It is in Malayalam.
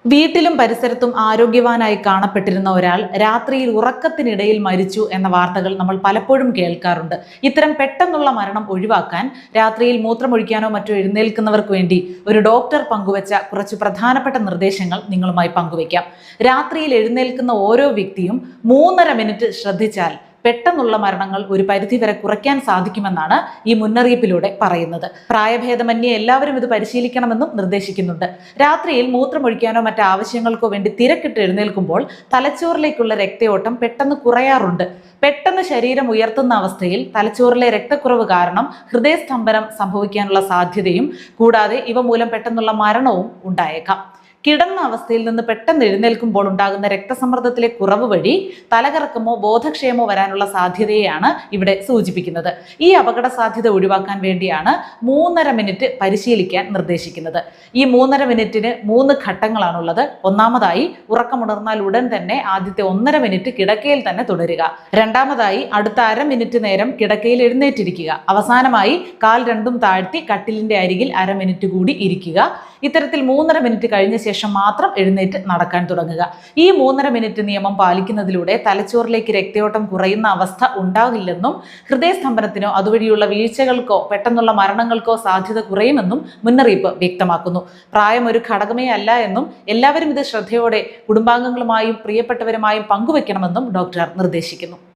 വീട്ടിലും പരിസരത്തും ആരോഗ്യവാനായി കാണപ്പെട്ടിരുന്ന ഒരാൾ രാത്രിയിൽ ഉറക്കത്തിനിടയിൽ മരിച്ചു എന്ന വാർത്തകൾ നമ്മൾ പലപ്പോഴും കേൾക്കാറുണ്ട്. ഇത്തരം പെട്ടെന്നുള്ള മരണം ഒഴിവാക്കാൻ രാത്രിയിൽ മൂത്രമൊഴിക്കാനോ മറ്റോ എഴുന്നേൽക്കുന്നവർക്ക് വേണ്ടി ഒരു ഡോക്ടർ പങ്കുവച്ച കുറച്ച് പ്രധാനപ്പെട്ട നിർദ്ദേശങ്ങൾ നിങ്ങളുമായി പങ്കുവയ്ക്കാം. രാത്രിയിൽ എഴുന്നേൽക്കുന്ന ഓരോ വ്യക്തിയും 3.5 മിനിറ്റ് ശ്രദ്ധിച്ചാൽ പെട്ടെന്നുള്ള മരണങ്ങൾ ഒരു പരിധിവരെ കുറയ്ക്കാൻ സാധിക്കുമെന്നാണ് ഈ മുന്നറിയിപ്പിലൂടെ പറയുന്നത്. പ്രായഭേദമന്യേ എല്ലാവരും ഇത് പരിശീലിക്കണമെന്നും നിർദ്ദേശിക്കുന്നുണ്ട്. രാത്രിയിൽ മൂത്രമൊഴിക്കാനോ മറ്റ് ആവശ്യങ്ങൾക്കോ വേണ്ടി തിരക്കിട്ട് എഴുന്നേൽക്കുമ്പോൾ തലച്ചോറിലേക്കുള്ള രക്തയോട്ടം പെട്ടെന്ന് കുറയാറുണ്ട്. പെട്ടെന്ന് ശരീരം ഉയർത്തുന്ന അവസ്ഥയിൽ തലച്ചോറിലെ രക്തക്കുറവ് കാരണം ഹൃദയസ്തംഭനം സംഭവിക്കാനുള്ള സാധ്യതയും കൂടാതെ ഇവ മൂലം പെട്ടെന്നുള്ള മരണവും ഉണ്ടായേക്കാം. കിടന്ന അവസ്ഥയിൽ നിന്ന് പെട്ടെന്ന് എഴുന്നേൽക്കുമ്പോൾ ഉണ്ടാകുന്ന രക്തസമ്മർദ്ദത്തിലെ കുറവ് വഴി തലകറക്കമോ ബോധക്ഷയമോ വരാനുള്ള സാധ്യതയെയാണ് ഇവിടെ സൂചിപ്പിക്കുന്നത്. ഈ അപകട സാധ്യത ഒഴിവാക്കാൻ വേണ്ടിയാണ് 3.5 മിനിറ്റ് പരിശീലിക്കാൻ നിർദ്ദേശിക്കുന്നത്. ഈ 3.5 മിനിറ്റിന് 3 ഘട്ടങ്ങളാണുള്ളത്. ഒന്നാമതായി, ഉറക്കമുണർന്നാൽ ഉടൻ തന്നെ ആദ്യത്തെ 1.5 മിനിറ്റ് കിടക്കയിൽ തന്നെ തുടരുക. രണ്ടാമതായി, അടുത്ത 1/2 മിനിറ്റ് നേരം കിടക്കയിൽ എഴുന്നേറ്റിരിക്കുക. അവസാനമായി കാൽ രണ്ടും താഴ്ത്തി കട്ടിലിന്റെ അരികിൽ 1/2 മിനിറ്റ് കൂടി ഇരിക്കുക. ഇത്തരത്തിൽ 3.5 മിനിറ്റ് കഴിഞ്ഞ ശേഷം മാത്രം എഴുന്നേറ്റ് നടക്കാൻ തുടങ്ങുക. ഈ 3.5 മിനിറ്റ് നിയമം പാലിക്കുന്നതിലൂടെ തലച്ചോറിലേക്ക് രക്തയോട്ടം കുറയുന്ന അവസ്ഥ ഉണ്ടാകില്ലെന്നും ഹൃദയസ്തംഭനത്തിനോ അതുവഴിയുള്ള വീഴ്ചകൾക്കോ പെട്ടെന്നുള്ള മരണങ്ങൾക്കോ സാധ്യത കുറയുമെന്നും മുന്നറിയിപ്പ് വ്യക്തമാക്കുന്നു. പ്രായം ഒരു ഘടകമേ അല്ല എന്നും എല്ലാവരും ഇത് ശ്രദ്ധയോടെ കുടുംബാംഗങ്ങളുമായും പ്രിയപ്പെട്ടവരുമായും പങ്കുവെക്കണമെന്നും ഡോക്ടർ നിർദ്ദേശിക്കുന്നു.